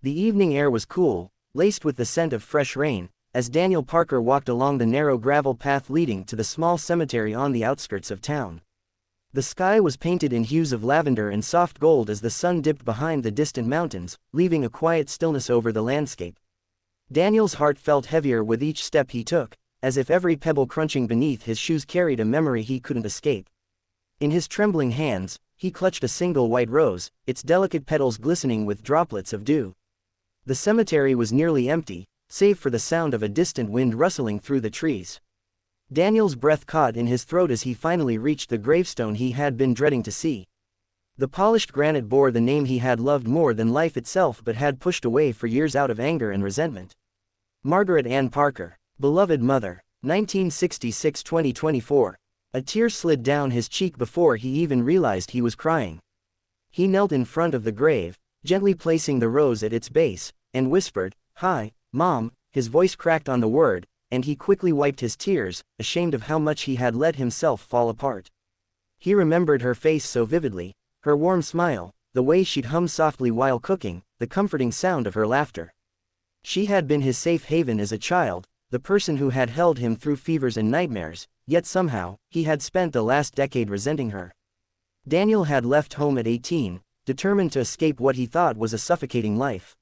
The evening air was cool, laced with the scent of fresh rain, as Daniel Parker walked along the narrow gravel path leading to the small cemetery on the outskirts of town. The sky was painted in hues of lavender and soft gold as the sun dipped behind the distant mountains, leaving a quiet stillness over the landscape. Daniel's heart felt heavier with each step he took, as if every pebble crunching beneath his shoes carried a memory he couldn't escape. In his trembling hands, he clutched a single white rose, its delicate petals glistening with droplets of dew. The cemetery was nearly empty, save for the sound of a distant wind rustling through the trees. Daniel's breath caught in his throat as he finally reached the gravestone he had been dreading to see. The polished granite bore the name he had loved more than life itself but had pushed away for years out of anger and resentment. Margaret Ann Parker, beloved mother, 1966-2024. A tear slid down his cheek before he even realized he was crying. He knelt in front of the grave, gently placing the rose at its base, and whispered, "Hi, Mom." His voice cracked on the word, and he quickly wiped his tears, ashamed of how much he had let himself fall apart. He remembered her face so vividly, her warm smile, the way she'd hum softly while cooking, the comforting sound of her laughter. She had been his safe haven as a child, the person who had held him through fevers and nightmares, yet somehow, he had spent the last decade resenting her. Daniel had left home at 18, determined to escape what he thought was a suffocating life.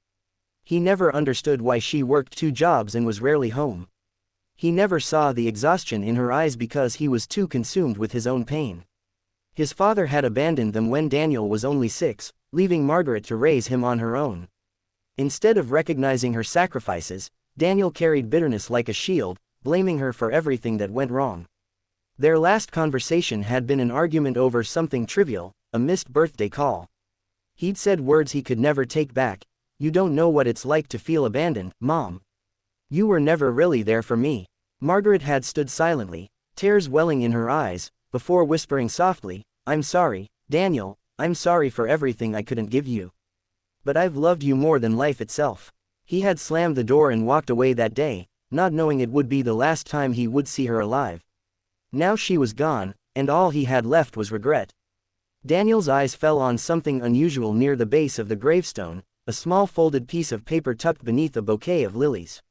He never understood why she worked 2 jobs and was rarely home. He never saw the exhaustion in her eyes because he was too consumed with his own pain. His father had abandoned them when Daniel was only 6, leaving Margaret to raise him on her own. Instead of recognizing her sacrifices, Daniel carried bitterness like a shield, blaming her for everything that went wrong. Their last conversation had been an argument over something trivial, a missed birthday call. He'd said words he could never take back. "You don't know what it's like to feel abandoned, Mom. You were never really there for me." Margaret had stood silently, tears welling in her eyes, before whispering softly, "I'm sorry, Daniel, I'm sorry for everything I couldn't give you. But I've loved you more than life itself." He had slammed the door and walked away that day, not knowing it would be the last time he would see her alive. Now she was gone, and all he had left was regret. Daniel's eyes fell on something unusual near the base of the gravestone, a small folded piece of paper tucked beneath a bouquet of lilies.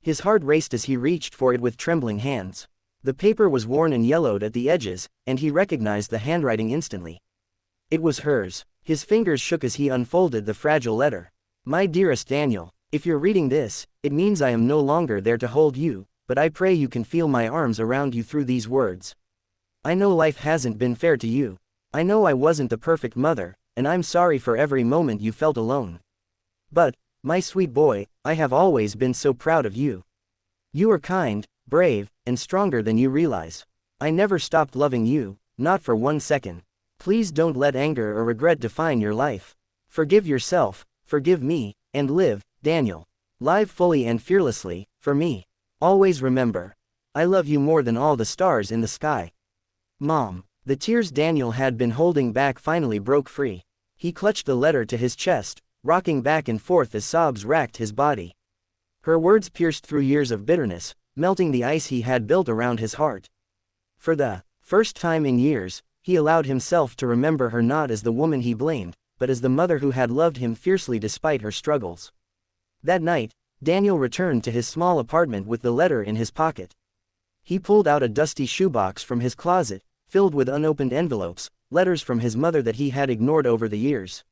His heart raced as he reached for it with trembling hands. The paper was worn and yellowed at the edges, and he recognized the handwriting instantly. It was hers. His fingers shook as he unfolded the fragile letter. "My dearest Daniel, if you're reading this, it means I am no longer there to hold you, but I pray you can feel my arms around you through these words. I know life hasn't been fair to you. I know I wasn't the perfect mother, and I'm sorry for every moment you felt alone. But, my sweet boy, I have always been so proud of you. You are kind, brave, and stronger than you realize. I never stopped loving you, not for 1 second. Please don't let anger or regret define your life. Forgive yourself, forgive me, and live, Daniel. Live fully and fearlessly, for me. Always remember. I love you more than all the stars in the sky. Mom." The tears Daniel had been holding back finally broke free. He clutched the letter to his chest, rocking back and forth as sobs racked his body. Her words pierced through years of bitterness, melting the ice he had built around his heart. For the first time in years, he allowed himself to remember her not as the woman he blamed, but as the mother who had loved him fiercely despite her struggles. That night, Daniel returned to his small apartment with the letter in his pocket. He pulled out a dusty shoebox from his closet, filled with unopened envelopes, letters from his mother that he had ignored over the years.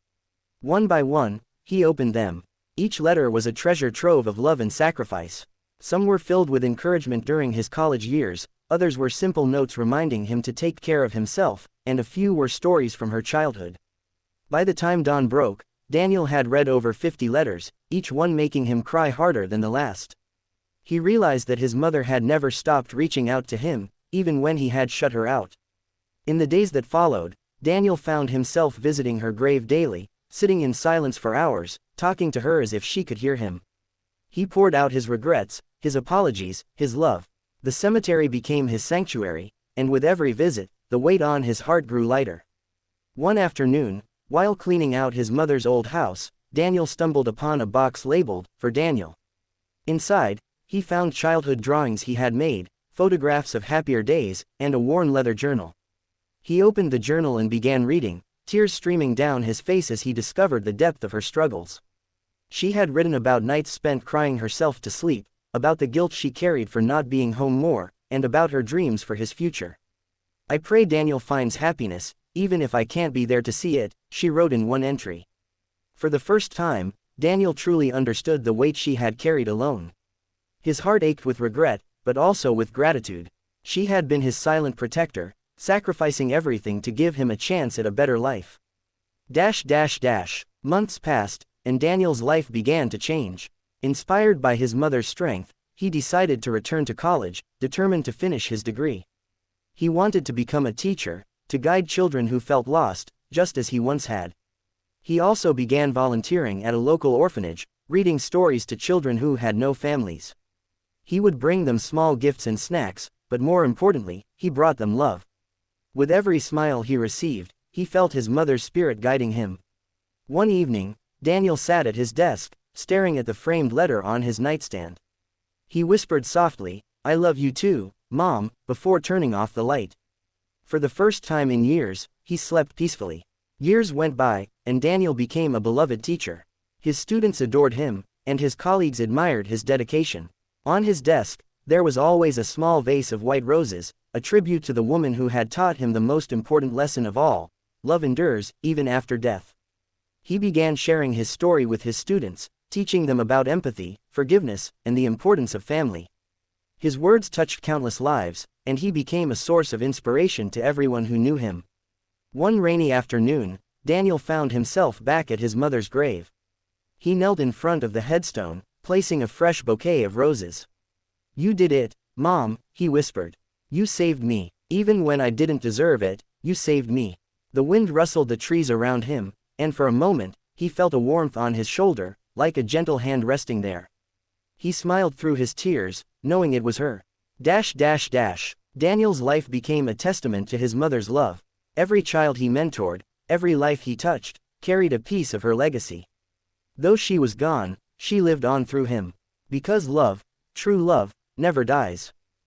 One by one, he opened them. Each letter was a treasure trove of love and sacrifice. Some were filled with encouragement during his college years, others were simple notes reminding him to take care of himself, and a few were stories from her childhood. By the time dawn broke, Daniel had read over 50 letters, each one making him cry harder than the last. He realized that his mother had never stopped reaching out to him, even when he had shut her out. In the days that followed, Daniel found himself visiting her grave daily, sitting in silence for hours, talking to her as if she could hear him. He poured out his regrets, his apologies, his love. The cemetery became his sanctuary, and with every visit, the weight on his heart grew lighter. One afternoon, while cleaning out his mother's old house, Daniel stumbled upon a box labeled, "For Daniel." Inside, he found childhood drawings he had made, photographs of happier days, and a worn leather journal. He opened the journal and began reading, tears streaming down his face as he discovered the depth of her struggles. She had written about nights spent crying herself to sleep, about the guilt she carried for not being home more, and about her dreams for his future. "I pray Daniel finds happiness, even if I can't be there to see it," she wrote in one entry. For the first time, Daniel truly understood the weight she had carried alone. His heart ached with regret, but also with gratitude. She had been his silent protector, sacrificing everything to give him a chance at a better life. Months passed, and Daniel's life began to change. Inspired by his mother's strength, he decided to return to college, determined to finish his degree. He wanted to become a teacher, to guide children who felt lost, just as he once had. He also began volunteering at a local orphanage, reading stories to children who had no families. He would bring them small gifts and snacks, but more importantly, he brought them love. With every smile he received, he felt his mother's spirit guiding him. One evening, Daniel sat at his desk, staring at the framed letter on his nightstand. He whispered softly, "I love you too, Mom," before turning off the light. For the first time in years, he slept peacefully. Years went by, and Daniel became a beloved teacher. His students adored him, and his colleagues admired his dedication. On his desk, there was always a small vase of white roses, a tribute to the woman who had taught him the most important lesson of all: love endures, even after death. He began sharing his story with his students, teaching them about empathy, forgiveness, and the importance of family. His words touched countless lives, and he became a source of inspiration to everyone who knew him. One rainy afternoon, Daniel found himself back at his mother's grave. He knelt in front of the headstone, placing a fresh bouquet of roses. "You did it, Mom," he whispered. "You saved me. Even when I didn't deserve it, you saved me." The wind rustled the trees around him, and for a moment, he felt a warmth on his shoulder, like a gentle hand resting there. He smiled through his tears, knowing it was her. Daniel's life became a testament to his mother's love. Every child he mentored, every life he touched, carried a piece of her legacy. Though she was gone, she lived on through him. Because love, true love, never dies.